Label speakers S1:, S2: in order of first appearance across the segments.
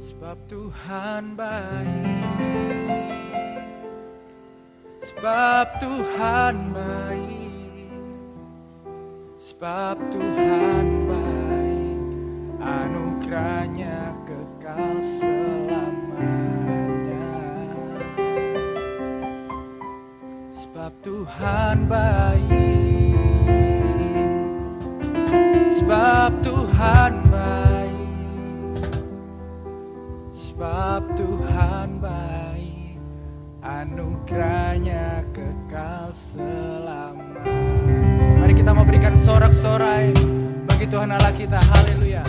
S1: Sebab Tuhan baik, sebab Tuhan baik, sebab Tuhan baik, anugerahnya kekal selamanya. Sebab Tuhan baik, sebab Tuhan baik, sebab Tuhan baik, anugerahnya kekal selamanya. Mari kita mau berikan sorak-sorai bagi Tuhan Allah kita. Haleluya.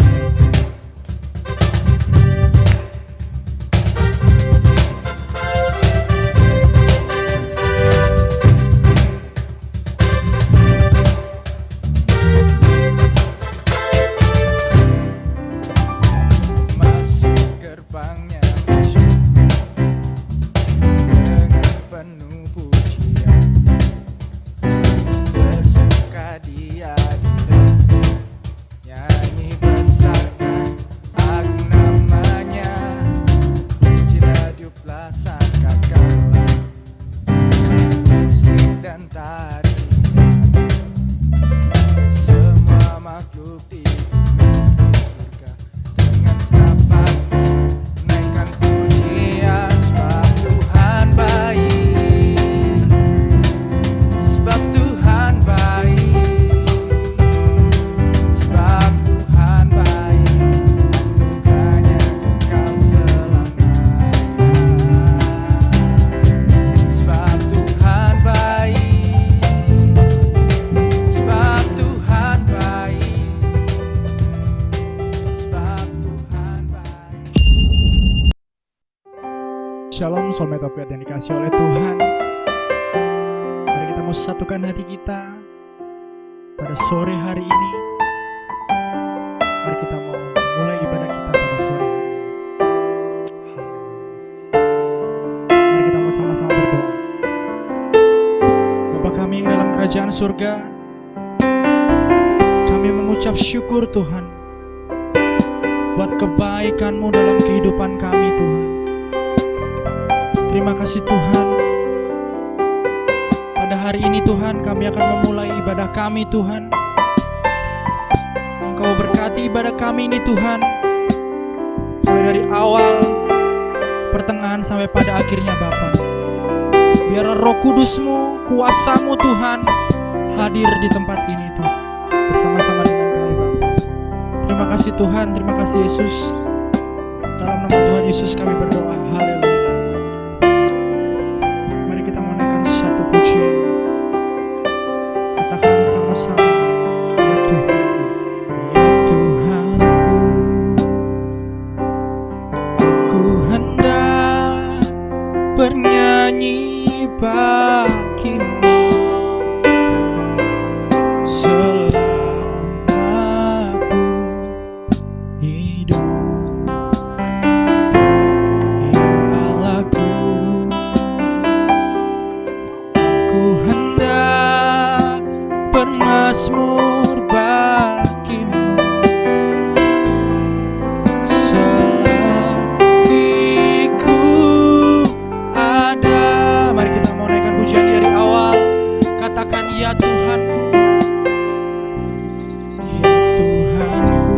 S2: Shalom Soulmate of God yang dikasih oleh Tuhan. Mari kita mau satukan hati kita pada sore hari ini. Mari kita mau mulai ibadah kita pada sore hari ini. Mari kita mau sama-sama berdoa. Bapa kami yang dalam kerajaan surga, kami mengucap syukur Tuhan buat kebaikan-Mu dalam kehidupan kami Tuhan. Terima kasih Tuhan. Pada hari ini Tuhan, kami akan memulai ibadah kami Tuhan. Engkau berkati ibadah kami ini Tuhan, mulai dari awal, pertengahan sampai pada akhirnya Bapa. Biar Roh Kudus-Mu, kuasa-Mu Tuhan hadir di tempat ini Tuhan, bersama-sama dengan kami Bapa. Terima kasih Tuhan, terima kasih Yesus. Dalam nama Tuhan Yesus kami berdoa. Haleluya. Katakan sama-sama, ya Tuhanku, ya Tuhanku, aku hendak bernyanyi bagimu selama aku hidup. Ya Allahku, aku hendak bermazmur bagimu selagi ku ada. Mari kita mau naikkan pujian dari awal. Katakan ya Tuhanku, ya Tuhanku,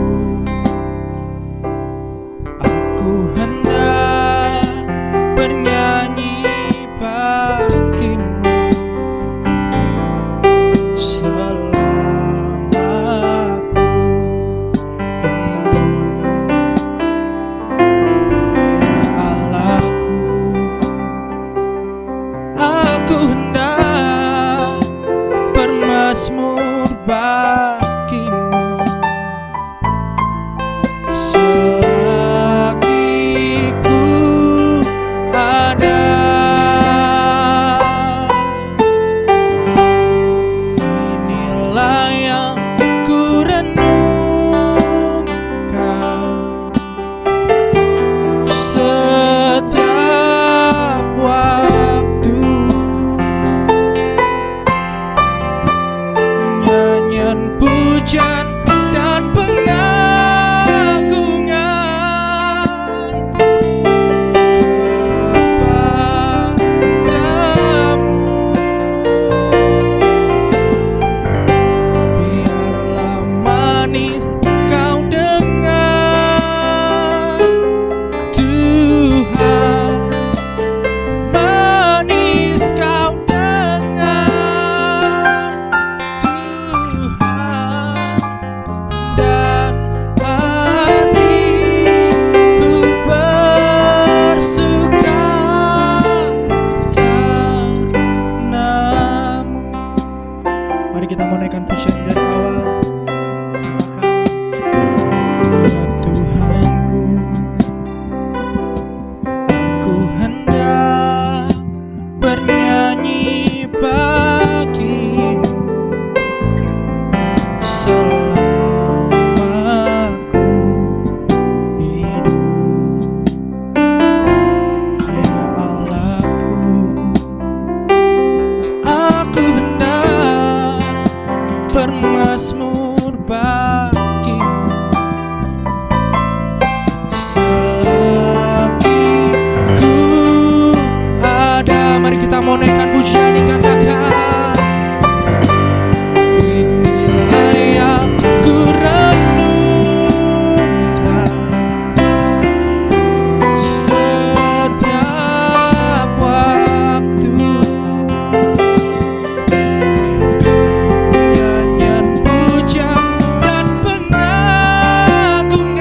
S2: Mari kita mau naikkan pujian, dikatakan inilah yang ku renungkan setiap waktu. Nyanyian pujian dan pengagungan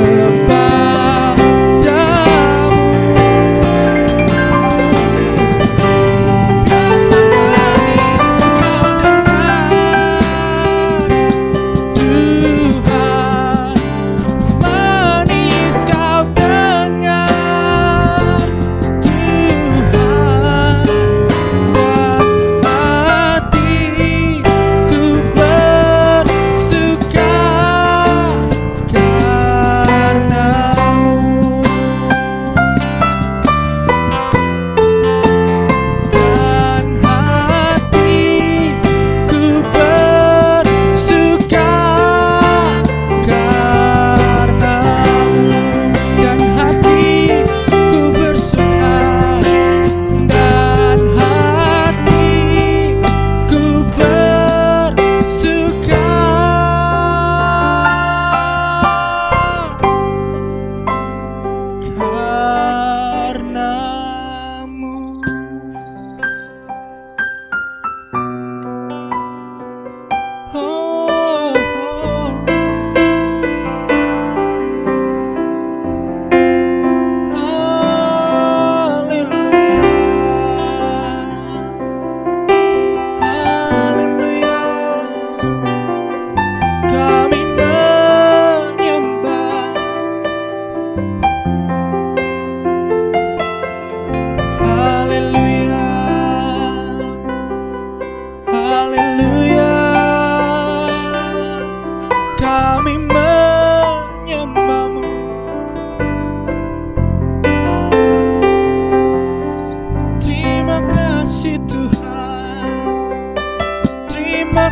S2: kepadamu.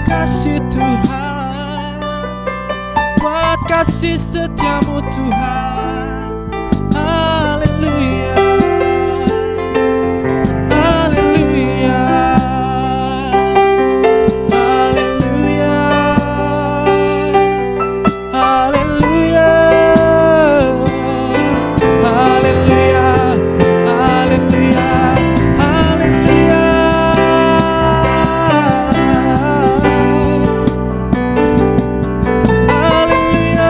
S2: kasih Tuhan, buat kasih setiamu Tuhan. Haleluya, haleluya, haleluya, haleluya, haleluya, haleluya, haleluya. Haleluya.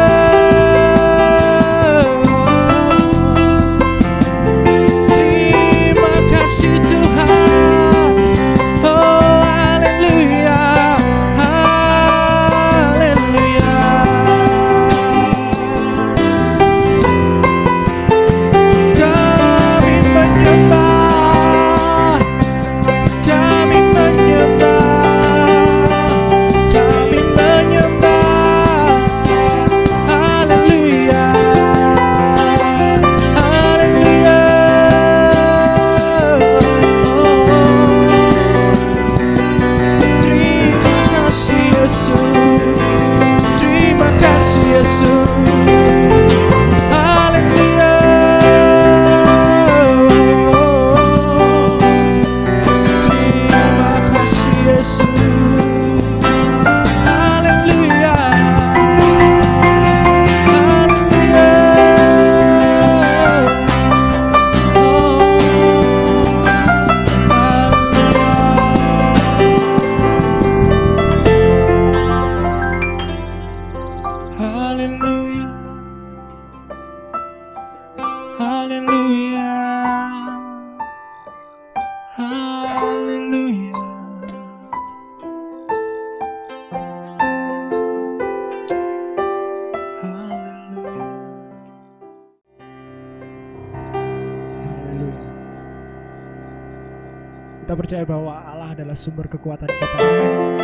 S2: Kita percaya bahwa Allah adalah sumber kekuatan kita. Amin.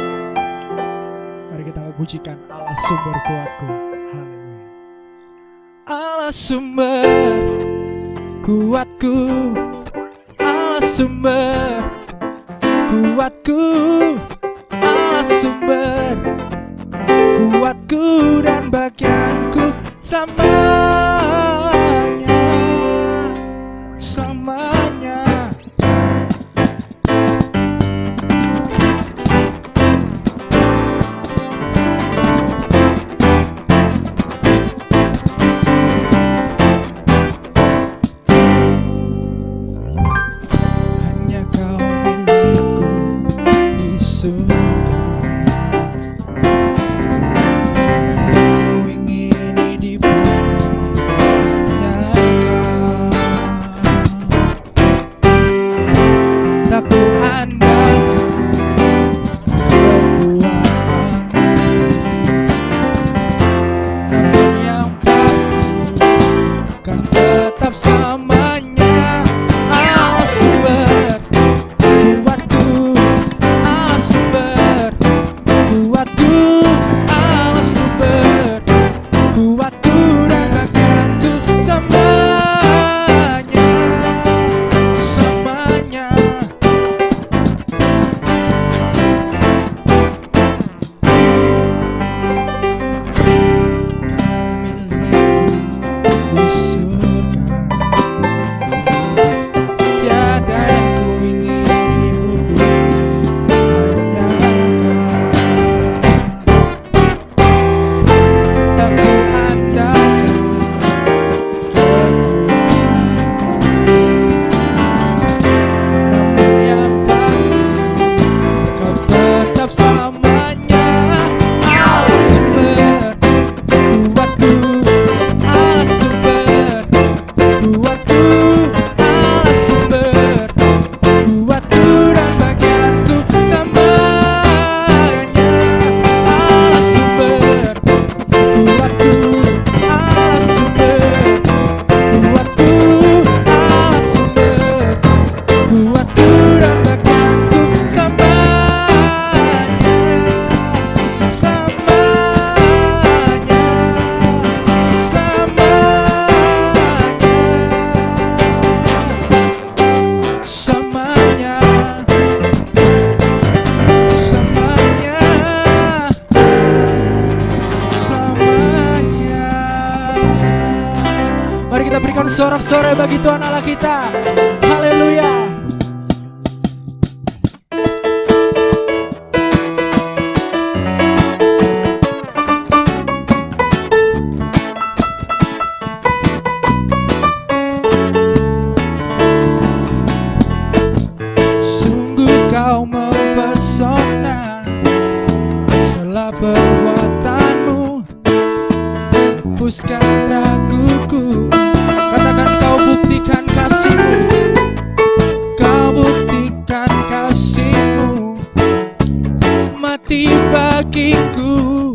S2: Mari kita memujikan Allah sumber kuatku. Haleluya. Allah sumber kuatku, Allah sumber kuatku, Allah sumber kuatku dan bagianku selamanya, selamanya. Hanya kau milikku di surga. Sorak-sorai bagi Tuhan Allah kita. Haleluya. Sungguh kau mempesona, segala perbuatanmu hapuskan raguku. Katakan kau buktikan kasih-Mu, kau buktikan kasih-Mu, mati bagiku,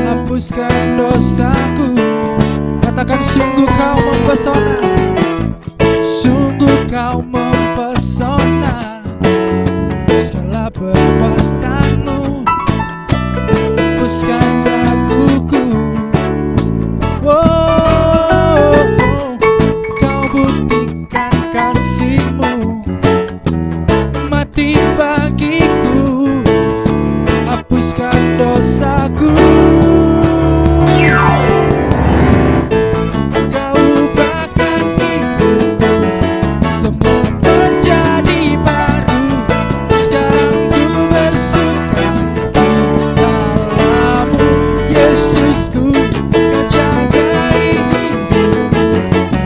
S2: hapuskan dosaku. Katakan sungguh kau mempesona, sungguh kau mempesona, segala perbuatanmu hapuskan raguku. Mati bagiku, hapuskan dosaku. Kau ubahkan hidupku, semua menjadi baru. Sekarang ku bersuka di dalam-Mu, Yesusku. Kau jaga hidupku,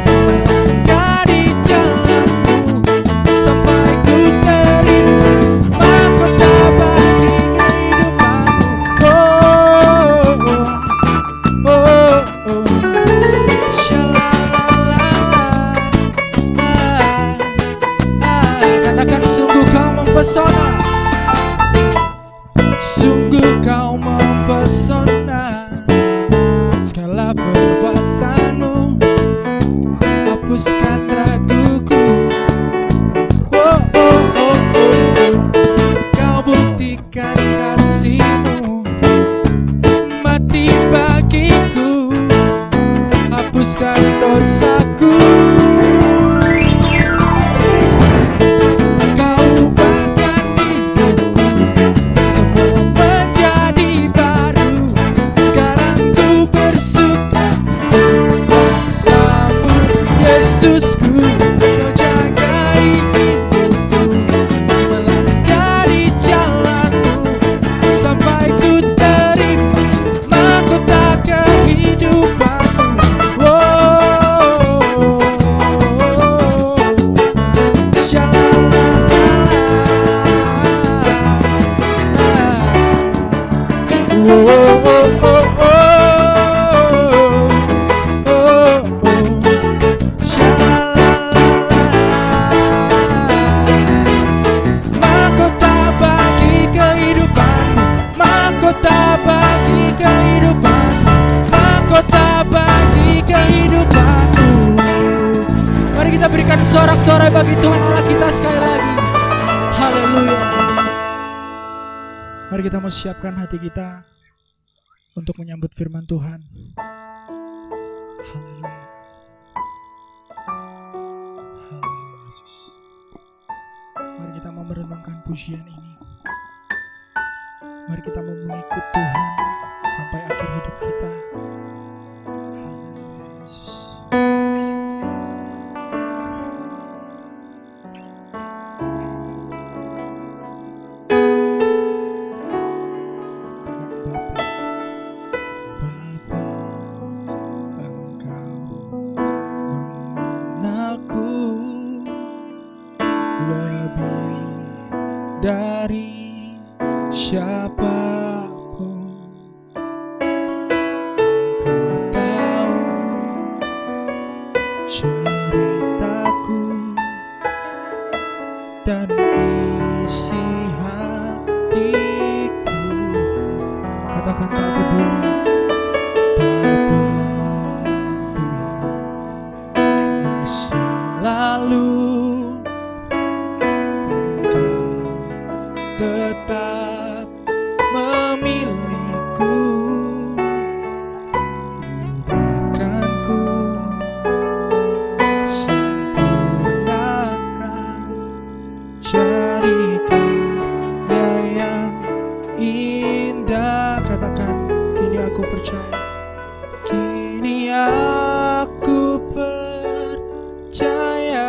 S2: melangkah di jalan-Mu sampai ku terima mahkota bagi kehidupanmu. Shalalala. Katakan sungguh kau mempesona, sungguh kau mempesona, segala perbuatanmu hapuskan raguku. Oh, oh, oh. bagi kehidupanmu. Mari kita berikan sorak-sorai bagi Tuhan Allah kita sekali lagi. Haleluya. Mari kita mau siapkan hati kita untuk menyambut firman Tuhan. Haleluya. Haleluya Yesus. Mari kita mau merenungkan pujian ini. Mari kita mau mengikut Tuhan sampai akhir hidup kita. Haleluya Yesus. Dari siapapun Kau tahu ceritaku dan isi hatiku. Katakan tak peduli, masa lalu tetap memilihku, berikanku sempurnakan, jadikan yang indah. Katakan, kini aku percaya, kini aku percaya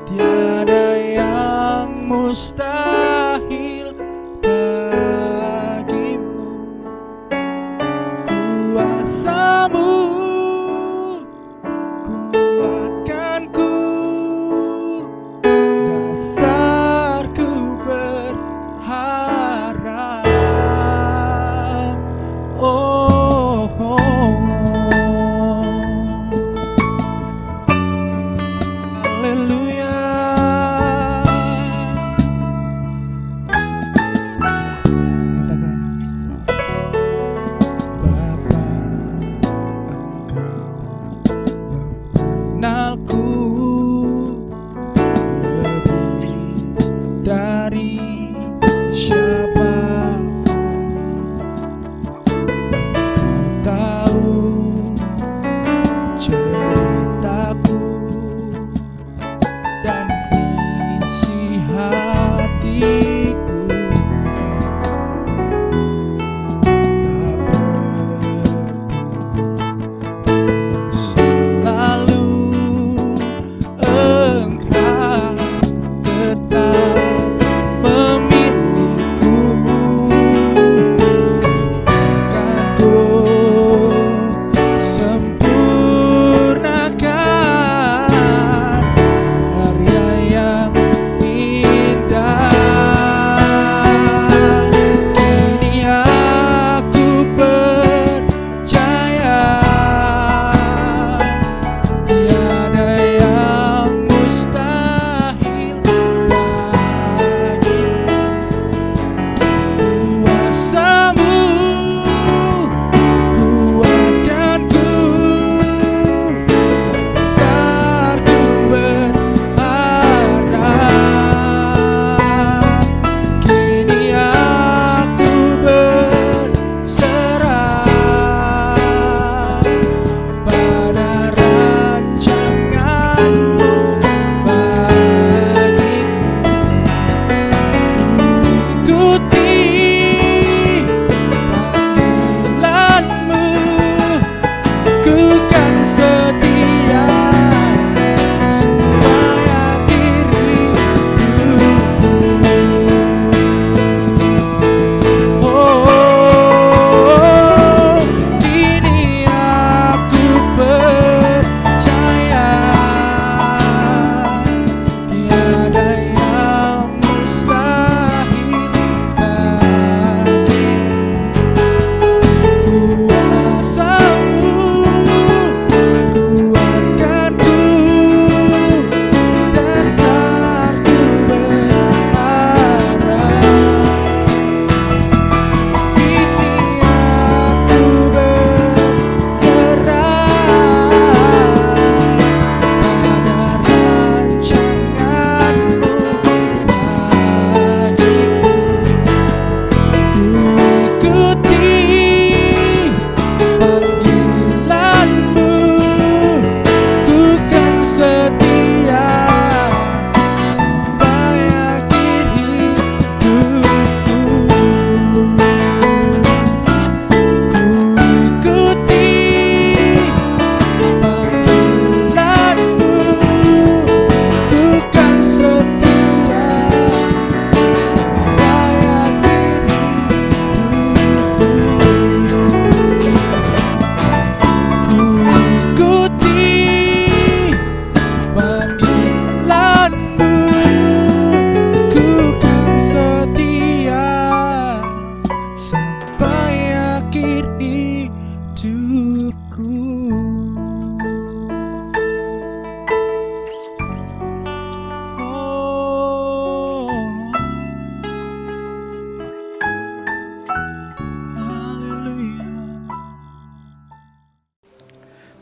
S2: tiada yang mustahil bagimu. Kuasamu kuatkanku, dasarku berharap. Oh,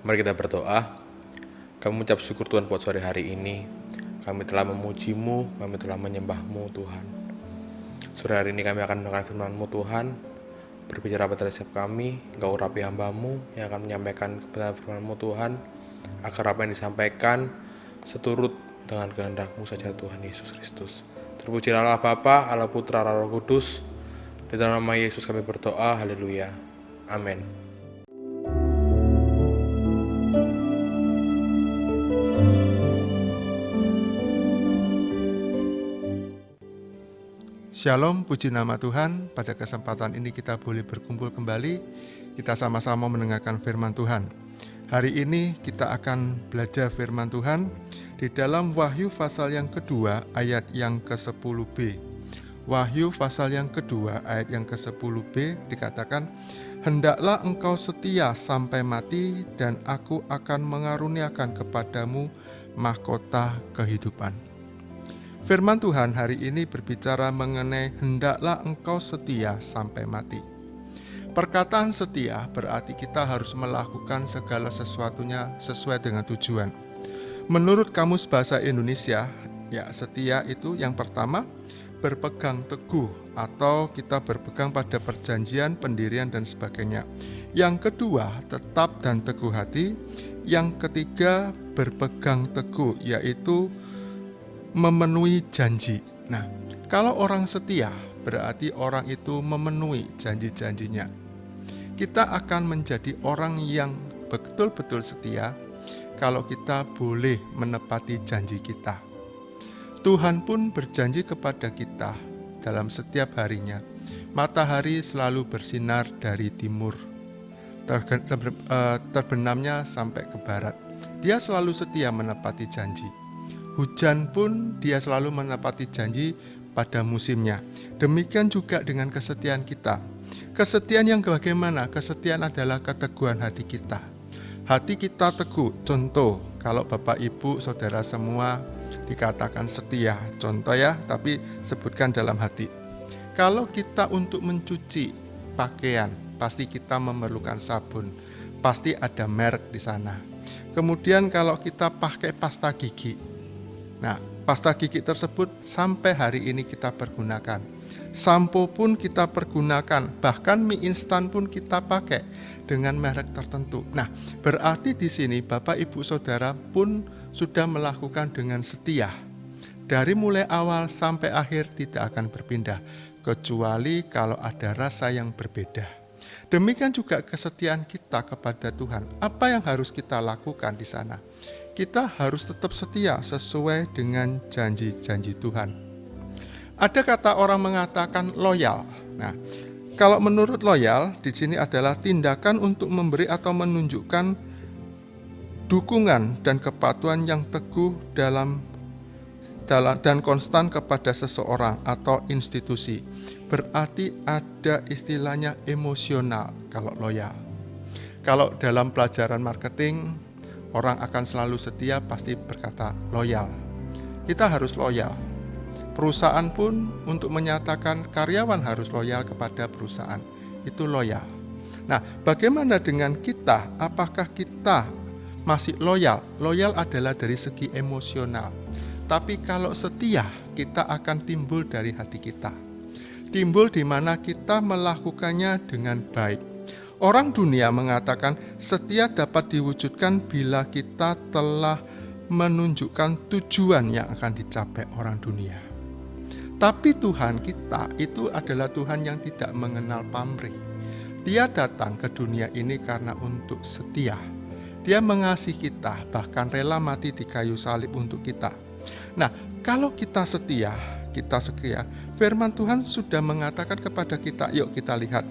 S3: Mari kita berdoa. Kami mengucap syukur Tuhan buat sore hari ini. Kami telah memuji-Mu, kami telah menyembah-Mu Tuhan. Sore hari ini kami akan mendengar firman-Mu Tuhan. Berbicara pada setiap kami, Engkau urapi hamba-Mu yang akan menyampaikan kebenaran firman-Mu Tuhan, agar apa yang disampaikan seturut dengan kehendak-Mu saja Tuhan Yesus Kristus. Terpujilah Allah Bapa, Allah Putra, Allah Roh Kudus. Di dalam nama Yesus kami berdoa, haleluya. Amin.
S4: Shalom, puji nama Tuhan. Pada kesempatan ini kita boleh berkumpul kembali. Kita sama-sama mendengarkan firman Tuhan. Hari ini kita akan belajar firman Tuhan di dalam Wahyu pasal yang kedua ayat yang ke-10b. Wahyu pasal yang kedua ayat yang ke-10b dikatakan, "Hendaklah engkau setia sampai mati, dan aku akan mengaruniakan kepadamu mahkota kehidupan." Firman Tuhan hari ini berbicara mengenai hendaklah engkau setia sampai mati. Perkataan setia berarti kita harus melakukan segala sesuatunya sesuai dengan tujuan. Menurut Kamus Bahasa Indonesia, ya setia itu yang pertama berpegang teguh atau kita berpegang pada perjanjian, pendirian dan sebagainya. Yang kedua, tetap dan teguh hati. Yang ketiga, berpegang teguh yaitu memenuhi janji. Nah, kalau orang setia berarti orang itu memenuhi janji-janjinya. Kita akan menjadi orang yang betul-betul setia kalau kita boleh menepati janji kita. Tuhan pun berjanji kepada kita dalam setiap harinya. Matahari selalu bersinar dari timur, terbenamnya sampai ke barat. Dia selalu setia menepati janji. Hujan pun dia selalu menepati janji pada musimnya. Demikian juga dengan kesetiaan kita. Kesetiaan yang bagaimana? Kesetiaan adalah keteguhan hati kita. Hati kita teguh. Contoh, kalau Bapak, Ibu, Saudara semua dikatakan setia. Contoh ya, tapi sebutkan dalam hati. Kalau kita untuk mencuci pakaian, pasti kita memerlukan sabun. Pasti ada merek di sana. Kemudian kalau kita pakai pasta gigi, nah, pasta gigi tersebut sampai hari ini kita pergunakan. Sampo pun kita pergunakan, bahkan mie instan pun kita pakai dengan merek tertentu. Nah, berarti di sini Bapak, Ibu, Saudara pun sudah melakukan dengan setia. Dari mulai awal sampai akhir tidak akan berpindah, kecuali kalau ada rasa yang berbeda. Demikian juga kesetiaan kita kepada Tuhan. Apa yang harus kita lakukan di sana? Kita harus tetap setia sesuai dengan janji-janji Tuhan. Ada kata orang mengatakan loyal. Nah, kalau menurut loyal di sini adalah tindakan untuk memberi atau menunjukkan dukungan dan kepatuhan yang teguh dalam dan konstan kepada seseorang atau institusi. Berarti ada istilahnya emosional kalau loyal. Kalau dalam pelajaran marketing, orang akan selalu setia pasti berkata loyal. Kita harus loyal. Perusahaan pun untuk menyatakan karyawan harus loyal kepada perusahaan. Itu loyal. Nah, bagaimana dengan kita? Apakah kita masih loyal? Loyal adalah dari segi emosional. Tapi kalau setia, kita akan timbul dari hati kita. Timbul di mana kita melakukannya dengan baik. Orang dunia mengatakan setia dapat diwujudkan bila kita telah menunjukkan tujuan yang akan dicapai orang dunia. Tapi Tuhan kita itu adalah Tuhan yang tidak mengenal pamrih. Dia datang ke dunia ini karena untuk setia. Dia mengasihi kita, bahkan rela mati di kayu salib untuk kita. Nah, kalau kita setia, firman Tuhan sudah mengatakan kepada kita, yuk kita lihat.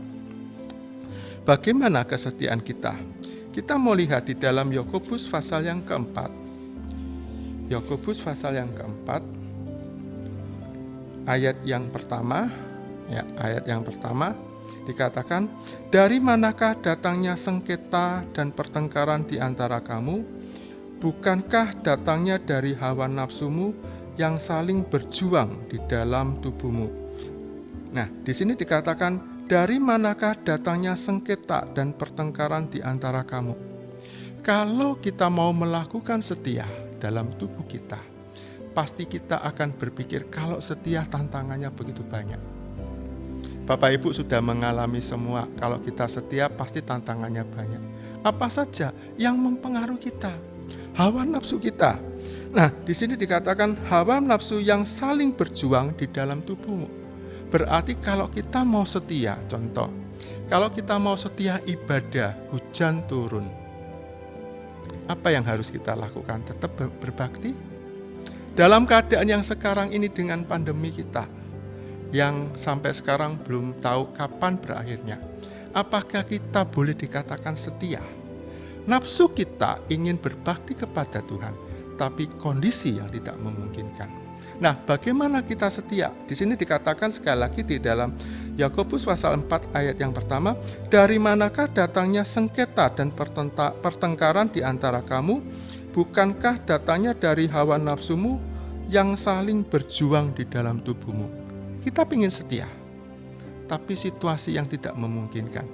S4: Bagaimana kesetiaan kita? Kita mau lihat di dalam Yakobus pasal yang keempat. Yakobus pasal yang keempat, ayat yang pertama, dikatakan, "Dari manakah datangnya sengketa dan pertengkaran di antara kamu? Bukankah datangnya dari hawa nafsumu yang saling berjuang di dalam tubuhmu?" Nah, di sini dikatakan, dari manakah datangnya sengketa dan pertengkaran di antara kamu? Kalau kita mau melakukan setia dalam tubuh kita, pasti kita akan berpikir kalau setia tantangannya begitu banyak. Bapak Ibu sudah mengalami semua, kalau kita setia pasti tantangannya banyak. Apa saja yang mempengaruhi kita? Hawa nafsu kita. Nah, di sini dikatakan hawa nafsu yang saling berjuang di dalam tubuhmu. Berarti kalau kita mau setia, contoh, kalau kita mau setia ibadah, hujan turun. Apa yang harus kita lakukan? Tetap berbakti. Dalam keadaan yang sekarang ini dengan pandemi kita, yang sampai sekarang belum tahu kapan berakhirnya, apakah kita boleh dikatakan setia? Nafsu kita ingin berbakti kepada Tuhan, tapi kondisi yang tidak memungkinkan. Nah, bagaimana kita setia? Di sini dikatakan sekali lagi di dalam Yakobus pasal 4 ayat yang pertama, dari manakah datangnya sengketa dan pertengkaran di antara kamu? Bukankah datangnya dari hawa nafsumu yang saling berjuang di dalam tubuhmu? Kita ingin setia, tapi situasi yang tidak memungkinkan.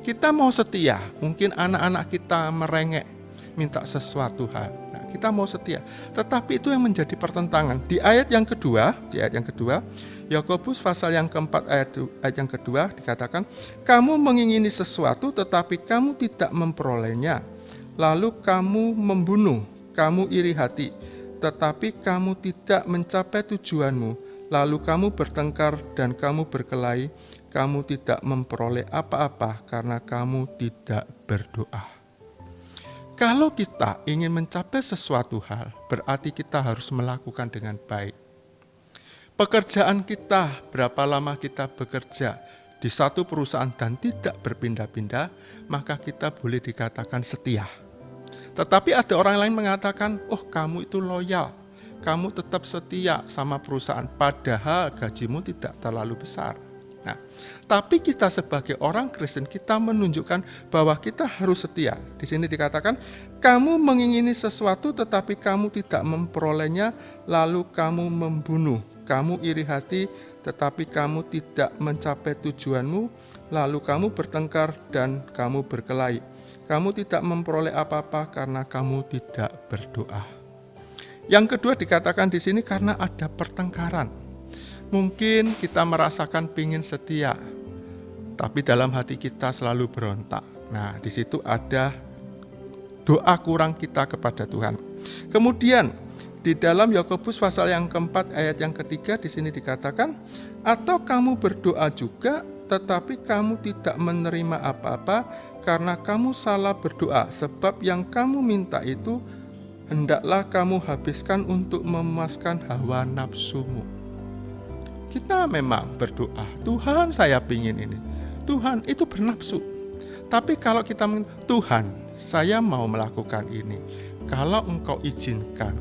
S4: Kita mau setia, mungkin anak-anak kita merengek, minta sesuatu hal. Nah, kita mau setia, tetapi itu yang menjadi pertentangan. Di ayat yang kedua, Yakobus pasal yang keempat ayat yang kedua dikatakan, kamu mengingini sesuatu tetapi kamu tidak memperolehnya. Lalu kamu membunuh, kamu iri hati, tetapi kamu tidak mencapai tujuanmu. Lalu kamu bertengkar dan kamu berkelahi, kamu tidak memperoleh apa-apa karena kamu tidak berdoa. Kalau kita ingin mencapai sesuatu hal, berarti kita harus melakukan dengan baik. Pekerjaan kita, berapa lama kita bekerja di satu perusahaan dan tidak berpindah-pindah, maka kita boleh dikatakan setia. Tetapi ada orang lain mengatakan, oh kamu itu loyal, kamu tetap setia sama perusahaan, padahal gajimu tidak terlalu besar. Nah, tapi kita sebagai orang Kristen, kita menunjukkan bahwa kita harus setia. Di sini dikatakan, kamu mengingini sesuatu tetapi kamu tidak memperolehnya, lalu kamu membunuh. Kamu iri hati, tetapi kamu tidak mencapai tujuanmu, lalu kamu bertengkar dan kamu berkelahi. Kamu tidak memperoleh apa-apa karena kamu tidak berdoa. Yang kedua dikatakan di sini karena ada pertengkaran. Mungkin kita merasakan pingin setia, tapi dalam hati kita selalu berontak. Nah, di situ ada doa kurang kita kepada Tuhan. Kemudian di dalam Yakobus pasal yang keempat ayat yang ketiga di sini dikatakan, atau kamu berdoa juga, tetapi kamu tidak menerima apa-apa karena kamu salah berdoa, sebab yang kamu minta itu hendaklah kamu habiskan untuk memuaskan hawa nafsumu. Kita memang berdoa, Tuhan saya pingin ini, Tuhan itu bernafsu. Tapi kalau kita Tuhan saya mau melakukan ini, kalau engkau izinkan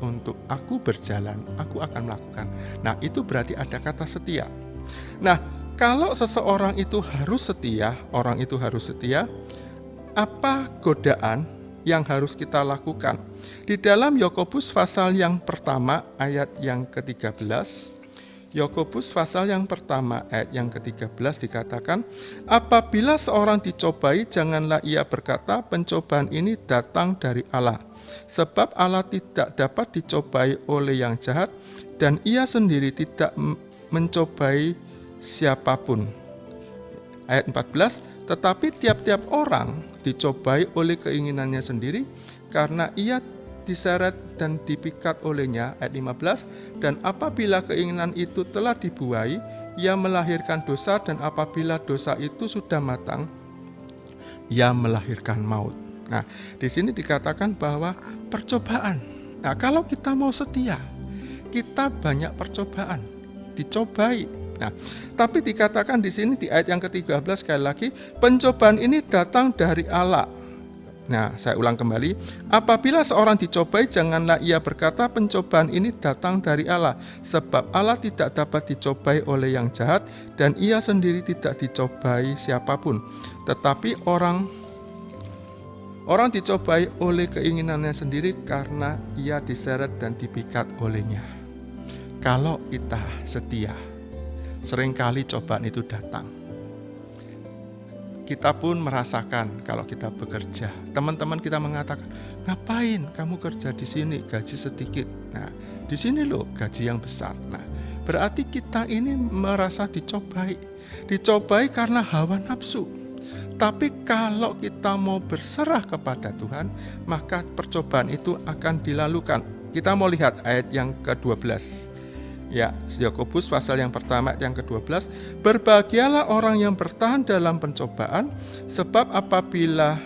S4: untuk aku berjalan, aku akan melakukan. Nah, itu berarti ada kata setia. Nah, kalau seseorang itu harus setia, orang itu harus setia, apa godaan yang harus kita lakukan? Di dalam Yakobus pasal yang pertama ayat yang ke-13, Yakobus pasal yang pertama ayat yang ke-13 dikatakan, apabila seorang dicobai, janganlah ia berkata, pencobaan ini datang dari Allah. Sebab Allah tidak dapat dicobai oleh yang jahat, dan ia sendiri tidak mencobai siapapun. Ayat 14, tetapi tiap-tiap orang dicobai oleh keinginannya sendiri, karena ia diseret dan dipikat olehnya. Ayat 15, dan apabila keinginan itu telah dibuai, ia melahirkan dosa, dan apabila dosa itu sudah matang, ia melahirkan maut. Nah, di sini dikatakan bahwa percobaan. Nah, kalau kita mau setia, kita banyak percobaan, dicobai. Nah, tapi dikatakan di sini di ayat yang ke-13 sekali lagi, pencobaan ini datang dari Allah. Nah, saya ulang kembali, apabila seorang dicobai, janganlah ia berkata pencobaan ini datang dari Allah, sebab Allah tidak dapat dicobai oleh yang jahat, dan ia sendiri tidak dicobai siapapun. Tetapi orang dicobai oleh keinginannya sendiri karena ia diseret dan dipikat olehnya. Kalau kita setia, seringkali cobaan itu datang. kita pun merasakan kalau kita bekerja. Teman-teman kita mengatakan, ngapain kamu kerja di sini, gaji sedikit. Nah, di sini loh gaji yang besar. Nah, berarti kita ini merasa dicobai. Dicobai karena hawa nafsu. Tapi kalau kita mau berserah kepada Tuhan, maka percobaan itu akan dilalukan. Kita mau lihat ayat yang ke-12. Ya, Yakobus pasal yang pertama ayat yang ke-12. Berbahagialah orang yang bertahan dalam pencobaan, sebab apabila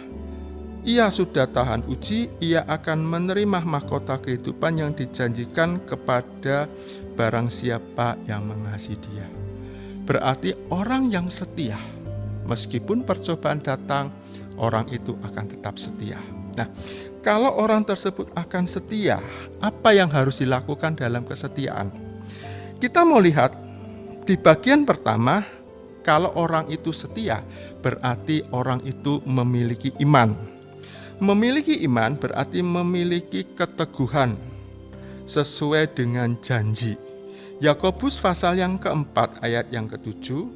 S4: ia sudah tahan uji, ia akan menerima mahkota kehidupan yang dijanjikan kepada barang siapa yang mengasihi Dia. Berarti orang yang setia, meskipun percobaan datang, orang itu akan tetap setia. Nah, kalau orang tersebut akan setia, apa yang harus dilakukan dalam kesetiaan? Kita mau lihat di bagian pertama, kalau orang itu setia, berarti orang itu memiliki iman. Memiliki iman berarti memiliki keteguhan sesuai dengan janji. Yakobus pasal yang keempat ayat yang ke-7.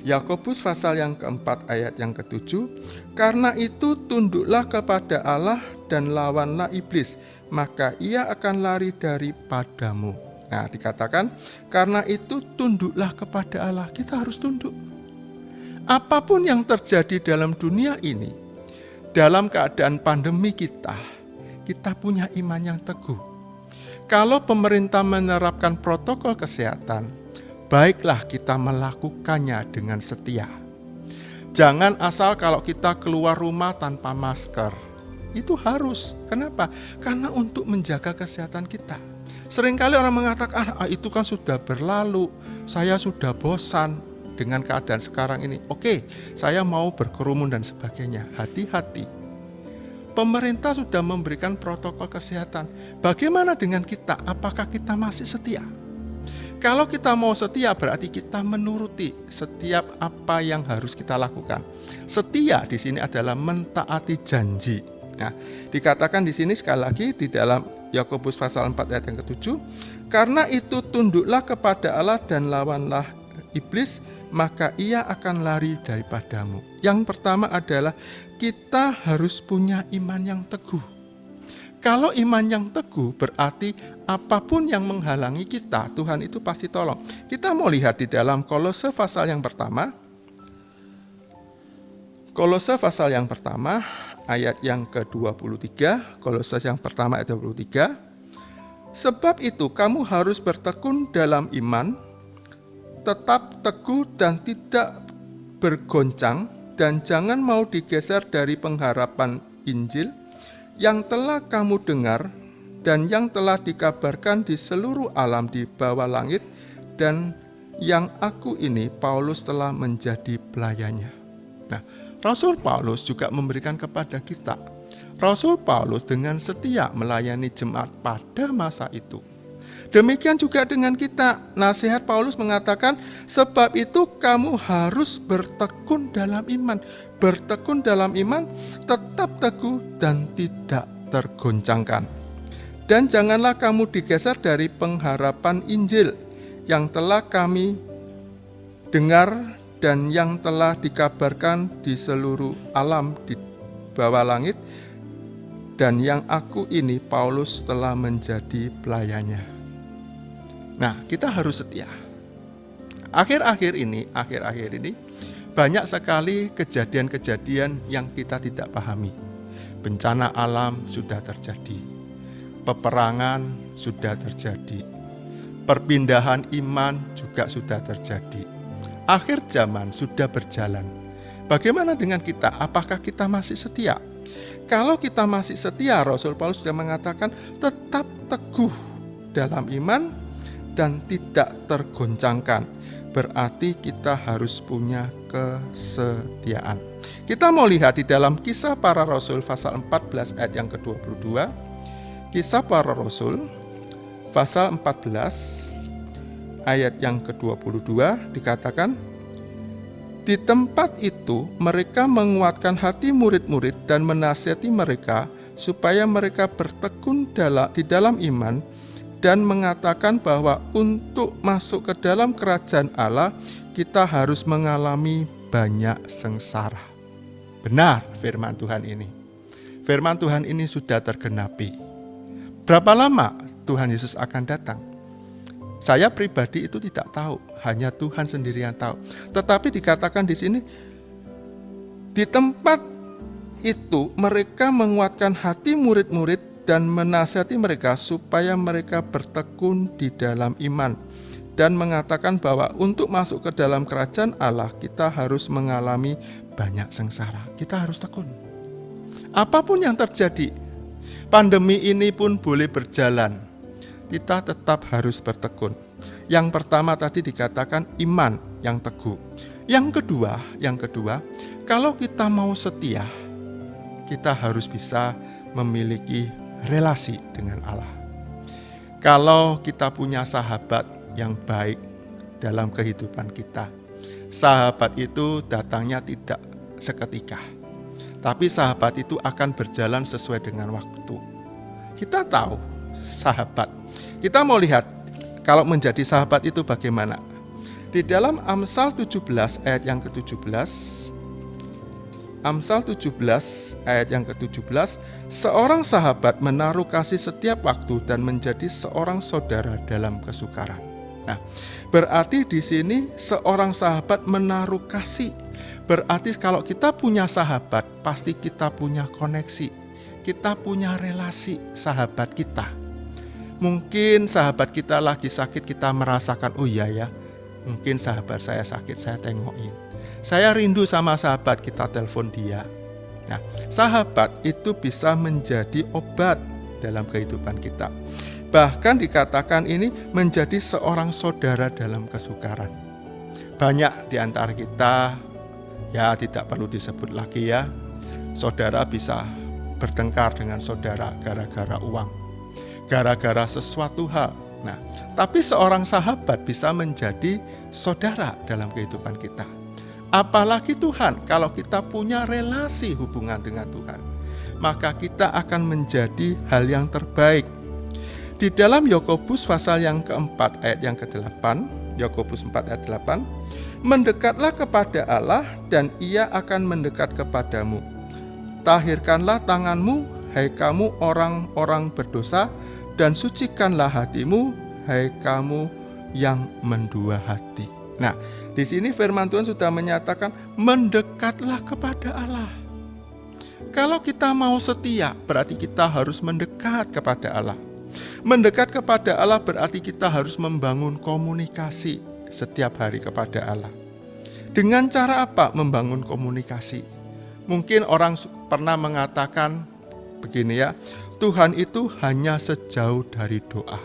S4: Yakobus pasal yang keempat ayat yang ke-7. Karena itu tunduklah kepada Allah dan lawanlah iblis, maka ia akan lari daripadamu. Nah, dikatakan karena itu tunduklah kepada Allah. Kita harus tunduk. Apapun yang terjadi dalam dunia ini, dalam keadaan pandemi kita punya iman yang teguh. Kalau pemerintah menerapkan protokol kesehatan, baiklah kita melakukannya dengan setia. Jangan asal kalau kita keluar rumah tanpa masker. Itu harus. Kenapa? Karena untuk menjaga kesehatan kita. Seringkali orang mengatakan, itu kan sudah berlalu, saya sudah bosan dengan keadaan sekarang ini. Oke, saya mau berkerumun dan sebagainya. Hati-hati. Pemerintah sudah memberikan protokol kesehatan. Bagaimana dengan kita? Apakah kita masih setia? Kalau kita mau setia, berarti kita menuruti setiap apa yang harus kita lakukan. Setia di sini adalah mentaati janji. Nah, dikatakan di sini sekali lagi di dalam Yakobus pasal 4 ayat yang ke-7, karena itu tunduklah kepada Allah dan lawanlah iblis, maka ia akan lari daripadamu. Yang pertama adalah kita harus punya iman yang teguh. Kalau iman yang teguh berarti apapun yang menghalangi kita, Tuhan itu pasti tolong. Kita mau lihat di dalam Kolose pasal yang pertama. Kolose pasal yang pertama ayat yang ke-23, Kolose yang pertama ayat 23. Sebab itu kamu harus bertekun dalam iman, tetap teguh dan tidak bergoncang, dan jangan mau digeser dari pengharapan Injil yang telah kamu dengar dan yang telah dikabarkan di seluruh alam di bawah langit, dan yang aku ini Paulus telah menjadi pelayannya. Nah, Rasul Paulus juga memberikan kepada kita. Rasul Paulus dengan setia melayani jemaat pada masa itu. Demikian juga dengan kita. Nasihat Paulus mengatakan, sebab itu kamu harus bertekun dalam iman. Bertekun dalam iman, tetap teguh dan tidak tergoncangkan. Dan janganlah kamu digeser dari pengharapan Injil yang telah kami dengar dan yang telah dikabarkan di seluruh alam di bawah langit, dan yang aku ini Paulus telah menjadi pelayannya. Nah, kita harus setia. Akhir-akhir ini banyak sekali kejadian-kejadian yang kita tidak pahami. Bencana alam sudah terjadi, peperangan sudah terjadi, perpindahan iman juga sudah terjadi. Akhir zaman sudah berjalan. Bagaimana dengan kita? Apakah kita masih setia? Kalau kita masih setia, Rasul Paulus sudah mengatakan tetap teguh dalam iman dan tidak tergoncangkan. Berarti kita harus punya kesetiaan. Kita mau lihat di dalam Kisah Para Rasul pasal 14 ayat yang ke-22. Kisah Para Rasul pasal 14 ayat yang ke-22 dikatakan, di tempat itu mereka menguatkan hati murid-murid dan menasihati mereka supaya mereka bertekun di dalam iman dan mengatakan bahwa untuk masuk ke dalam kerajaan Allah kita harus mengalami banyak sengsara. Benar firman Tuhan ini. Firman Tuhan ini sudah tergenapi. Berapa lama Tuhan Yesus akan datang? Saya pribadi itu tidak tahu, hanya Tuhan sendiri yang tahu. Tetapi dikatakan di sini, di tempat itu mereka menguatkan hati murid-murid dan menasihati mereka supaya mereka bertekun di dalam iman dan mengatakan bahwa untuk masuk ke dalam kerajaan Allah kita harus mengalami banyak sengsara. Kita harus tekun. Apapun yang terjadi, pandemi ini pun boleh berjalan. Kita tetap harus bertekun. Yang pertama tadi dikatakan iman yang teguh. Yang kedua, kalau kita mau setia, kita harus bisa memiliki relasi dengan Allah. Kalau kita punya sahabat yang baik dalam kehidupan kita, sahabat itu datangnya tidak seketika, tapi sahabat itu akan berjalan sesuai dengan waktu. Kita tahu sahabat, kita mau lihat kalau menjadi sahabat itu bagaimana. Di dalam Amsal 17 ayat yang ke-17, Amsal 17 ayat yang ke-17, seorang sahabat menaruh kasih setiap waktu dan menjadi seorang saudara dalam kesukaran. Nah, berarti di sini seorang sahabat menaruh kasih. Berarti kalau kita punya sahabat, pasti kita punya koneksi. Kita punya relasi sahabat kita. Mungkin sahabat kita lagi sakit, kita merasakan, oh iya ya, mungkin sahabat saya sakit, saya tengokin. Saya rindu sama sahabat, kita telepon dia. Nah, sahabat itu bisa menjadi obat dalam kehidupan kita. Bahkan dikatakan ini menjadi seorang saudara dalam kesukaran. Banyak di antara kita, ya tidak perlu disebut lagi ya, saudara bisa bertengkar dengan saudara gara-gara uang, gara-gara sesuatu hal. Nah, tapi seorang sahabat bisa menjadi saudara dalam kehidupan kita. Apalagi Tuhan, kalau kita punya relasi hubungan dengan Tuhan, maka kita akan menjadi hal yang terbaik. Di dalam Yakobus pasal yang keempat ayat yang ke-8, Yakobus 4 ayat 8, mendekatlah kepada Allah dan Ia akan mendekat kepadamu. Tahirkanlah tanganmu, hai kamu orang-orang berdosa, dan sucikanlah hatimu, hai kamu yang mendua hati. Nah, di sini firman Tuhan sudah menyatakan mendekatlah kepada Allah. Kalau kita mau setia, berarti kita harus mendekat kepada Allah. Mendekat kepada Allah berarti kita harus membangun komunikasi setiap hari kepada Allah. Dengan cara apa membangun komunikasi? Mungkin orang pernah mengatakan begini ya, Tuhan itu hanya sejauh dari doa.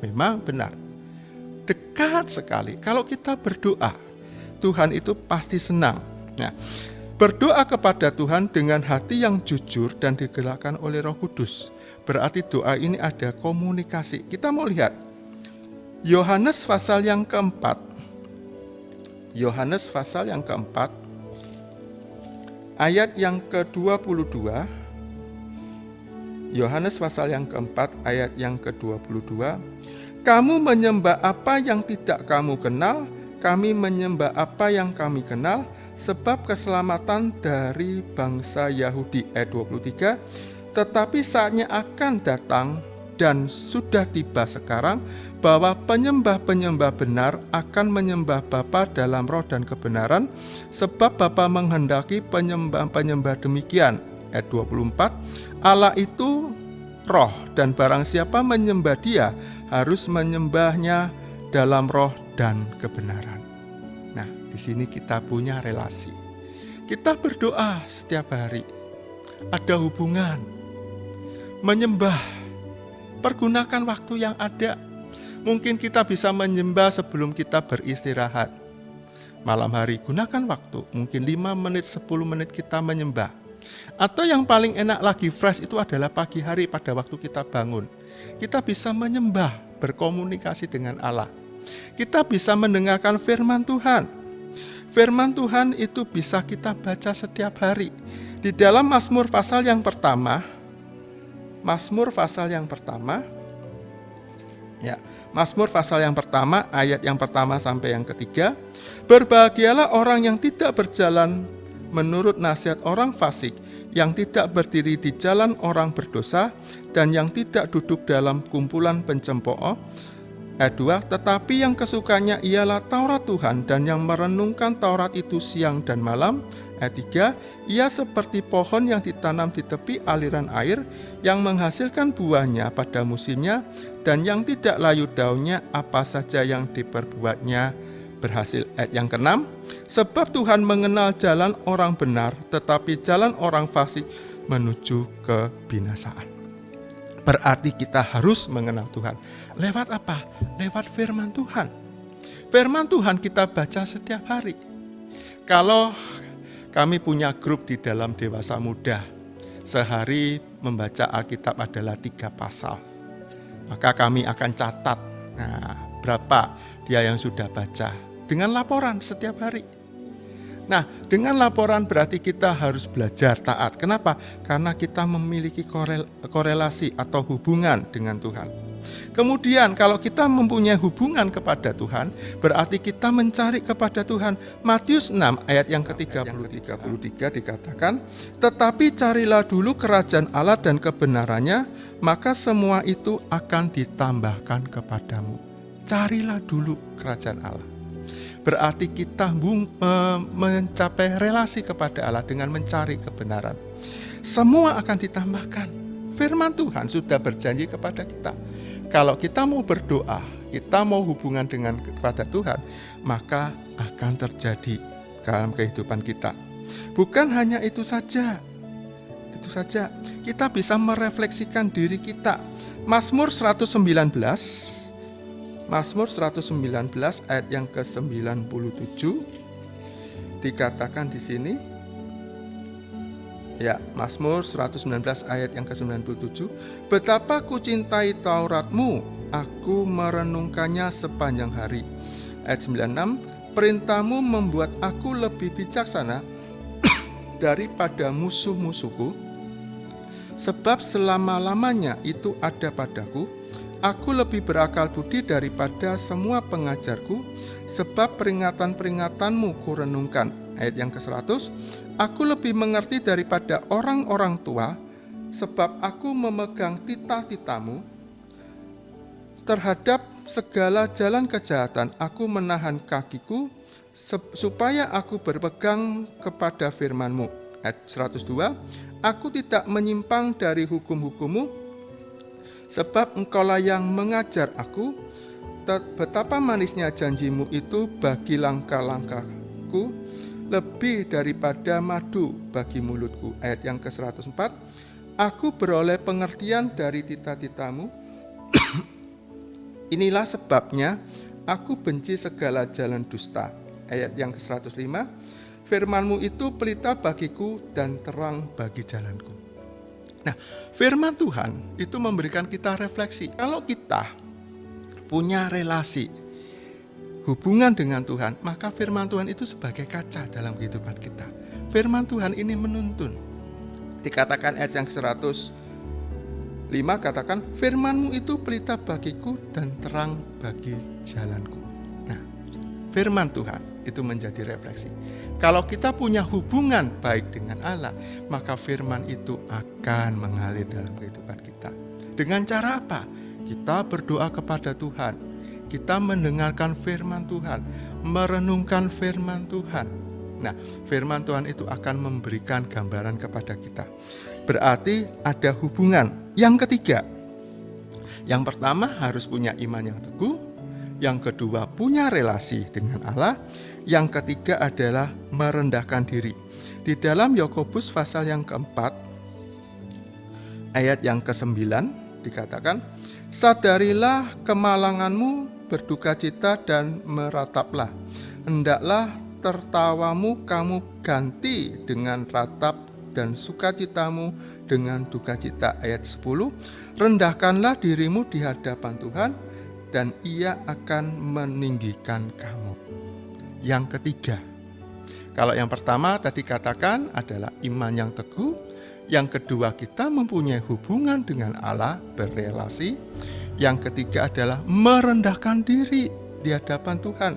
S4: Memang benar, dekat sekali. Kalau kita berdoa, Tuhan itu pasti senang. Nah, berdoa kepada Tuhan dengan hati yang jujur dan digerakkan oleh Roh Kudus. Berarti doa ini ada komunikasi. Kita mau lihat Yohanes pasal yang keempat. Yohanes pasal yang keempat ayat yang ke-22. Yohanes pasal yang keempat ayat yang ke-22. Kamu menyembah apa yang tidak kamu kenal, kami menyembah apa yang kami kenal, sebab keselamatan dari bangsa Yahudi. Ayat 23. Tetapi saatnya akan datang dan sudah tiba sekarang bahwa penyembah-penyembah benar akan menyembah Bapa dalam roh dan kebenaran, sebab Bapa menghendaki penyembah-penyembah demikian. Ayat 24. Allah itu roh, dan barang siapa menyembah Dia harus menyembahnya dalam roh dan kebenaran. Nah, di sini kita punya relasi. Kita berdoa setiap hari. Ada hubungan. Menyembah, pergunakan waktu yang ada. Mungkin kita bisa menyembah sebelum kita beristirahat. Malam hari gunakan waktu, mungkin 5 menit, 10 menit kita menyembah. Atau yang paling enak lagi fresh itu adalah pagi hari pada waktu kita bangun. Kita bisa menyembah, berkomunikasi dengan Allah. Kita bisa mendengarkan firman Tuhan. Firman Tuhan itu bisa kita baca setiap hari. Di dalam Mazmur pasal yang pertama, Ya, Mazmur pasal yang pertama, ayat yang pertama sampai yang ketiga. Berbahagialah orang yang tidak berjalan menurut nasihat orang fasik, yang tidak berdiri di jalan orang berdosa, dan yang tidak duduk dalam kumpulan pencemooh. Ayat 2, tetapi yang kesukanya ialah Taurat Tuhan, dan yang merenungkan Taurat itu siang dan malam. Ayat 3, ia seperti pohon yang ditanam di tepi aliran air, yang menghasilkan buahnya pada musimnya, dan yang tidak layu daunnya, apa saja yang diperbuatnya berhasil. Ayat yang ke-6, sebab Tuhan mengenal jalan orang benar, tetapi jalan orang fasik menuju kebinasaan. Berarti kita harus mengenal Tuhan. Lewat apa? Lewat firman Tuhan. Firman Tuhan kita baca setiap hari. Kalau kami punya grup di dalam Dewasa Muda, sehari membaca Alkitab adalah 3 pasal. Maka kami akan catat, berapa dia yang sudah baca, dengan laporan setiap hari. Nah, dengan laporan berarti kita harus belajar taat. Kenapa? Karena kita memiliki korelasi atau hubungan dengan Tuhan. Kemudian kalau kita mempunyai hubungan kepada Tuhan, berarti kita mencari kepada Tuhan. Matius 6 ayat yang ke-33 dikatakan, tetapi carilah dulu kerajaan Allah dan kebenarannya, maka semua itu akan ditambahkan kepadamu. Carilah dulu kerajaan Allah. Berarti kita mencapai relasi kepada Allah dengan mencari kebenaran. Semua akan ditambahkan. Firman Tuhan sudah berjanji kepada kita. Kalau kita mau berdoa, kita mau hubungan dengan kepada Tuhan, maka akan terjadi dalam kehidupan kita. Bukan hanya itu saja. Kita bisa merefleksikan diri kita. Mazmur 119 ayat yang ke-97 dikatakan di sini. Ya, Mazmur 119 ayat yang ke-97. Betapa ku cintai Tauratmu, aku merenungkannya sepanjang hari. Ayat 96, perintahmu membuat aku lebih bijaksana daripada musuh-musuhku, sebab selama-lamanya itu ada padaku. Aku lebih berakal budi daripada semua pengajarku, sebab peringatan-peringatanmu kurenungkan. Ayat yang ke-100, aku lebih mengerti daripada orang-orang tua, sebab aku memegang titah-titahmu. Terhadap segala jalan kejahatan, aku menahan kakiku, supaya aku berpegang kepada firman-Mu. Ayat 102, aku tidak menyimpang dari hukum-hukum-Mu, sebab Engkaulah yang mengajar aku. Betapa manisnya janji-Mu itu bagi langkah-langkahku, lebih daripada madu bagi mulutku. Ayat yang ke-104, aku beroleh pengertian dari titah-titahmu. Inilah sebabnya aku benci segala jalan dusta. Ayat yang ke-105, firman-Mu itu pelita bagiku dan terang bagi jalanku. Nah, firman Tuhan itu memberikan kita refleksi. Kalau kita punya relasi hubungan dengan Tuhan, maka firman Tuhan itu sebagai kaca dalam kehidupan kita. Firman Tuhan ini menuntun. Dikatakan ayat yang ke-105, katakan, firman-Mu itu pelita bagiku dan terang bagi jalanku. Nah, firman Tuhan itu menjadi refleksi. Kalau kita punya hubungan baik dengan Allah, maka firman itu akan mengalir dalam kehidupan kita. Dengan cara apa? Kita berdoa kepada Tuhan. Kita mendengarkan firman Tuhan, merenungkan firman Tuhan. Nah, firman Tuhan itu akan memberikan gambaran kepada kita. Berarti ada hubungan. Yang ketiga, yang pertama harus punya iman yang teguh. Yang kedua, punya relasi dengan Allah. Yang ketiga adalah merendahkan diri. Di dalam Yakobus pasal yang keempat, ayat yang ke-9 dikatakan, sadarilah kemalanganmu, berduka cita dan merataplah. Hendaklah tertawamu kamu ganti dengan ratap dan sukacitamu dengan duka cita. Ayat 10, rendahkanlah dirimu di hadapan Tuhan dan Ia akan meninggikan kamu. Yang ketiga, kalau yang pertama tadi katakan adalah iman yang teguh. Yang kedua, kita mempunyai hubungan dengan Allah, berrelasi. Yang ketiga adalah merendahkan diri di hadapan Tuhan.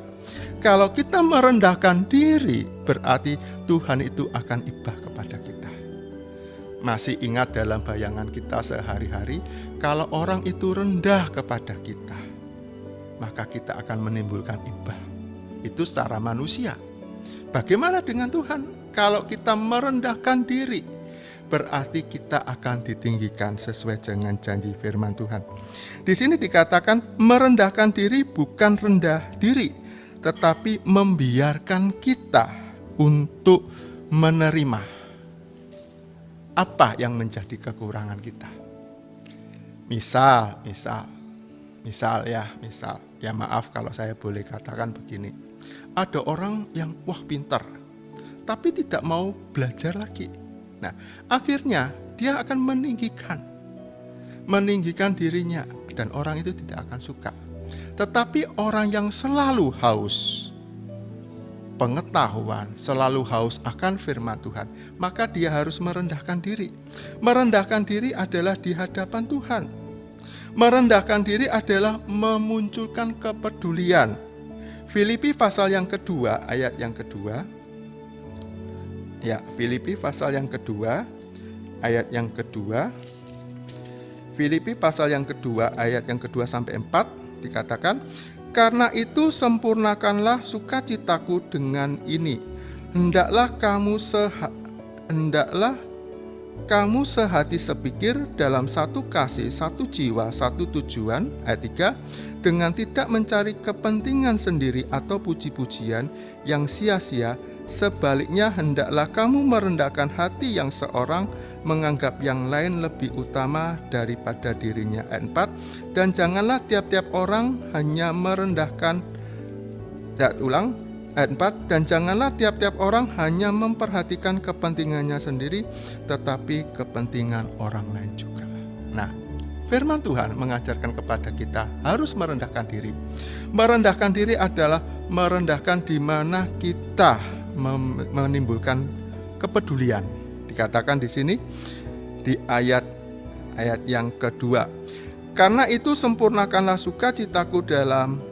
S4: Kalau kita merendahkan diri, berarti Tuhan itu akan ibah kepada kita. Masih ingat dalam bayangan kita sehari-hari, kalau orang itu rendah kepada kita, maka kita akan menimbulkan ibah. Itu secara manusia. Bagaimana dengan Tuhan? Kalau kita merendahkan diri, berarti kita akan ditinggikan sesuai dengan janji firman Tuhan. Di sini dikatakan merendahkan diri bukan rendah diri, tetapi membiarkan kita untuk menerima apa yang menjadi kekurangan kita. Misal, maaf kalau saya boleh katakan begini. Ada orang yang pintar, tapi tidak mau belajar lagi. Nah, akhirnya dia akan meninggikan dirinya, dan orang itu tidak akan suka. Tetapi orang yang selalu haus pengetahuan, selalu haus akan firman Tuhan, maka dia harus merendahkan diri. Merendahkan diri adalah di hadapan Tuhan. Merendahkan diri adalah memunculkan kepedulian. Filipi pasal yang kedua, ayat yang kedua. Ya, Filipi pasal yang kedua, ayat yang kedua. Filipi pasal yang kedua, ayat yang kedua sampai 4, dikatakan, karena itu sempurnakanlah sukacitaku dengan ini. Hendaklah kamu sehati sepikir dalam satu kasih, satu jiwa, satu tujuan. Ayat 3, dengan tidak mencari kepentingan sendiri atau puji-pujian yang sia-sia. Sebaliknya hendaklah kamu merendahkan hati yang seorang, menganggap yang lain lebih utama daripada dirinya. Ayat 4, dan janganlah tiap-tiap orang hanya merendahkan, ayat 4, dan janganlah tiap-tiap orang hanya memperhatikan kepentingannya sendiri, tetapi kepentingan orang lain juga. Nah, firman Tuhan mengajarkan kepada kita harus merendahkan diri. Merendahkan diri adalah merendahkan di mana kita menimbulkan kepedulian. Dikatakan di sini di ayat yang kedua. Karena itu sempurnakanlah sukacitaku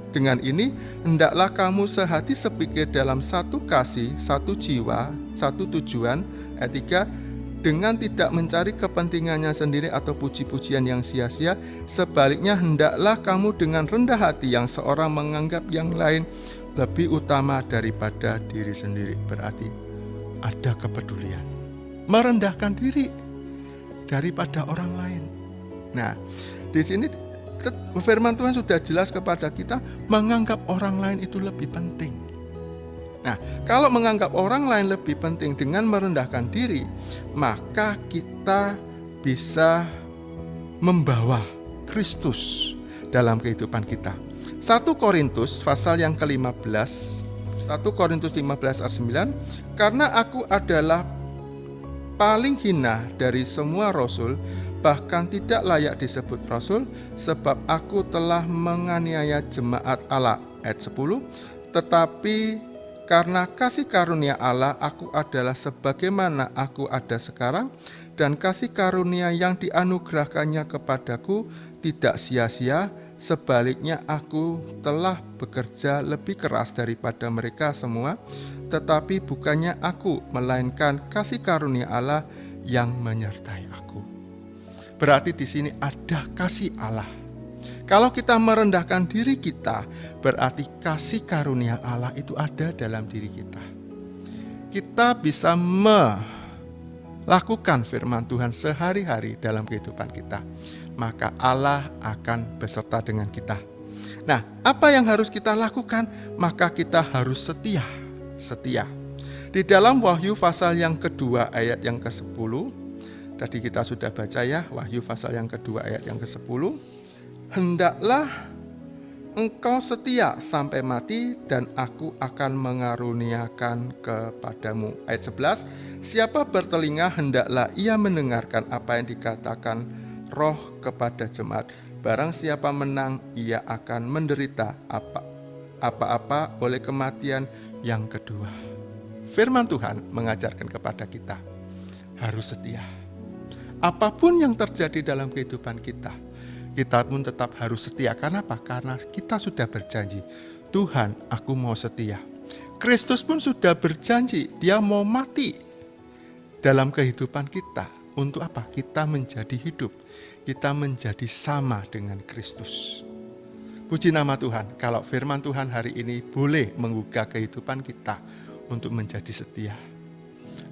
S4: dengan ini, hendaklah kamu sehati sepikir dalam satu kasih, satu jiwa, satu tujuan. Ayat 3, dengan tidak mencari kepentingannya sendiri atau puji-pujian yang sia-sia. Sebaliknya hendaklah kamu dengan rendah hati yang seorang menganggap yang lain lebih utama daripada diri sendiri. Berarti ada kepedulian, merendahkan diri daripada orang lain. Nah, di sini firman Tuhan sudah jelas kepada kita, menganggap orang lain itu lebih penting. Nah, kalau menganggap orang lain lebih penting dengan merendahkan diri, maka kita bisa membawa Kristus dalam kehidupan kita. 1 Korintus pasal yang ke-15, 1 Korintus 15 ayat 9, karena aku adalah paling hina dari semua rasul, bahkan tidak layak disebut rasul, sebab aku telah menganiaya jemaat Allah. Ayat 10, tetapi karena kasih karunia Allah, aku adalah sebagaimana aku ada sekarang, dan kasih karunia yang dianugerahkannya kepadaku tidak sia-sia. Sebaliknya aku telah bekerja lebih keras daripada mereka semua, tetapi bukannya aku, melainkan kasih karunia Allah yang menyertai aku. Berarti di sini ada kasih Allah. Kalau kita merendahkan diri kita, berarti kasih karunia Allah itu ada dalam diri kita. Kita bisa melakukan firman Tuhan sehari-hari dalam kehidupan kita, maka Allah akan beserta dengan kita. Nah, apa yang harus kita lakukan? Maka kita harus setia. Di dalam Wahyu pasal yang kedua ayat yang ke-10, tadi kita sudah baca ya, Wahyu pasal yang kedua ayat yang ke-10, hendaklah engkau setia sampai mati, dan aku akan mengaruniakan kepadamu. Ayat 11, siapa bertelinga hendaklah ia mendengarkan apa yang dikatakan Roh kepada jemaat. Barang siapa menang, ia akan menderita apa-apa oleh kematian yang kedua. Firman Tuhan mengajarkan kepada kita harus setia. Apapun yang terjadi dalam kehidupan kita, kita pun tetap harus setia. Karena apa? Karena kita sudah berjanji, Tuhan, aku mau setia. Kristus pun sudah berjanji, dia mau mati dalam kehidupan kita. Untuk apa? Kita menjadi hidup, kita menjadi sama dengan Kristus. Puji nama Tuhan, kalau firman Tuhan hari ini boleh menggugah kehidupan kita untuk menjadi setia.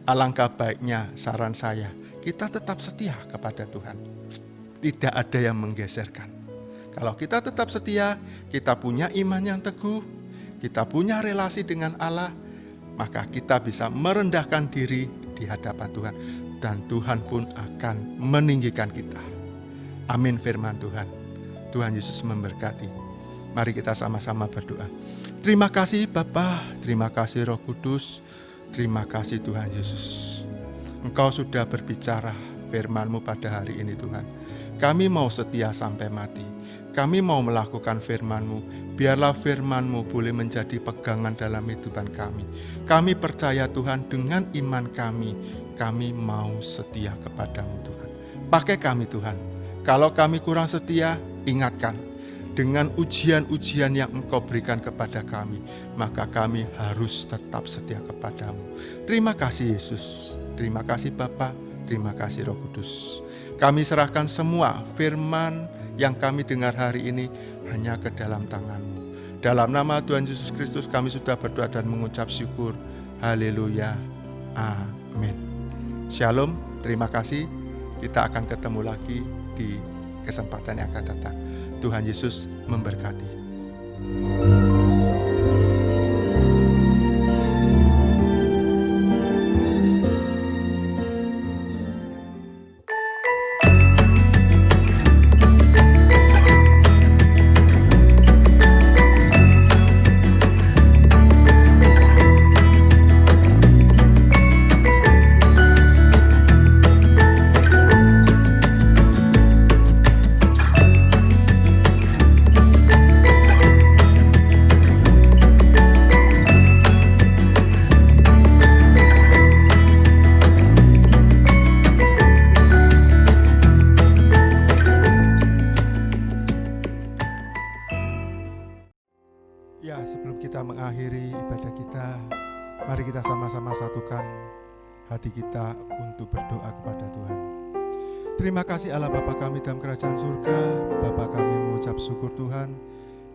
S4: Alangkah baiknya saran saya, kita tetap setia kepada Tuhan. Tidak ada yang menggeserkan. Kalau kita tetap setia, kita punya iman yang teguh, kita punya relasi dengan Allah, maka kita bisa merendahkan diri di hadapan Tuhan. Dan Tuhan pun akan meninggikan kita. Amin firman Tuhan. Tuhan Yesus memberkati. Mari kita sama-sama berdoa. Terima kasih Bapa, terima kasih Roh Kudus, terima kasih Tuhan Yesus. Engkau sudah berbicara firman-Mu pada hari ini Tuhan. Kami mau setia sampai mati. Kami mau melakukan firman-Mu. Biarlah firman-Mu boleh menjadi pegangan dalam kehidupan kami. Kami percaya Tuhan, dengan iman kami mau setia kepada-Mu Tuhan. Pakai kami Tuhan. Kalau kami kurang setia, ingatkan. Dengan ujian-ujian yang Engkau berikan kepada kami, maka kami harus tetap setia kepada-Mu. Terima kasih Yesus, terima kasih Bapa, terima kasih Roh Kudus. Kami serahkan semua firman yang kami dengar hari ini hanya ke dalam tangan-Mu. Dalam nama Tuhan Yesus Kristus kami sudah berdoa dan mengucap syukur. Haleluya, amin. Shalom, terima kasih. Kita akan ketemu lagi di kesempatan yang akan datang. Tuhan Yesus memberkati. Ya, sebelum kita mengakhiri ibadah kita, mari kita sama-sama satukan hati kita untuk berdoa kepada Tuhan. Terima kasih Allah Bapa kami dalam kerajaan surga. Bapa kami mengucap syukur Tuhan,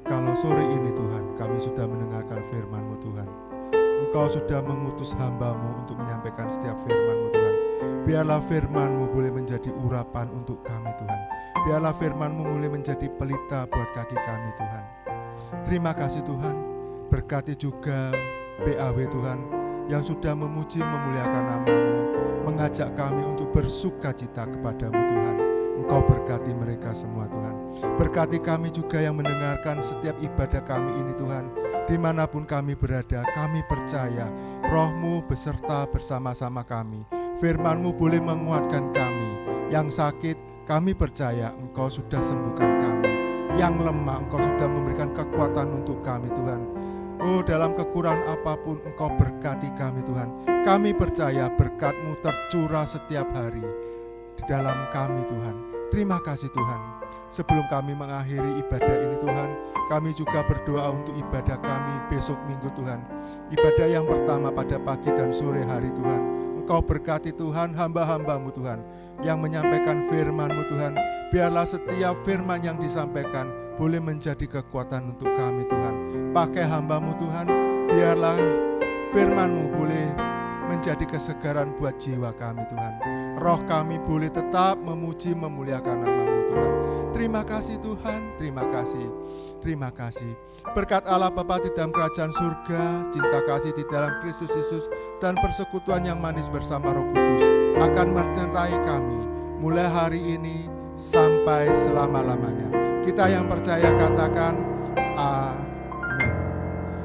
S4: kalau sore ini Tuhan kami sudah mendengarkan firman-Mu Tuhan. Engkau sudah mengutus hamba-Mu untuk menyampaikan setiap firman-Mu Tuhan. Biarlah firman-Mu boleh menjadi urapan untuk kami Tuhan. Biarlah firman-Mu boleh menjadi pelita buat kaki kami Tuhan. Terima kasih Tuhan, berkati juga PAW Tuhan yang sudah memuji memuliakan nama-Mu, mengajak kami untuk bersuka cita kepada-Mu Tuhan. Engkau berkati mereka semua Tuhan. Berkati kami juga yang mendengarkan setiap ibadah kami ini Tuhan. Dimanapun kami berada, kami percaya Roh-Mu beserta bersama-sama kami. Firman-Mu boleh menguatkan kami. Yang sakit, kami percaya Engkau sudah sembuhkan kami. Yang lemah, Engkau sudah memberikan kekuatan untuk kami Tuhan. Oh, dalam kekurangan apapun Engkau berkati kami Tuhan. Kami percaya berkat-Mu tercurah setiap hari di dalam kami Tuhan. Terima kasih Tuhan. Sebelum kami mengakhiri ibadah ini Tuhan, kami juga berdoa untuk ibadah kami besok minggu Tuhan. Ibadah yang pertama pada pagi dan sore hari Tuhan. Engkau berkati Tuhan hamba-hamba-Mu Tuhan yang menyampaikan firman-Mu Tuhan. Biarlah setiap firman yang disampaikan boleh menjadi kekuatan untuk kami Tuhan. Pakai hamba-Mu Tuhan, biarlah firman-Mu boleh menjadi kesegaran buat jiwa kami Tuhan. Roh kami boleh tetap memuji memuliakan nama-Mu Tuhan. Terima kasih Tuhan, terima kasih. Terima kasih. Berkat Allah Bapa di dalam kerajaan surga, cinta kasih di dalam Kristus Yesus, dan persekutuan yang manis bersama Roh Kudus akan menyertai kami mulai hari ini sampai selama-lamanya. Kita yang percaya katakan amin.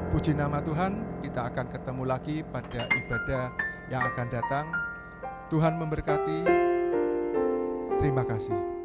S4: Puji nama Tuhan, kita akan ketemu lagi pada ibadah yang akan datang. Tuhan memberkati. Terima kasih.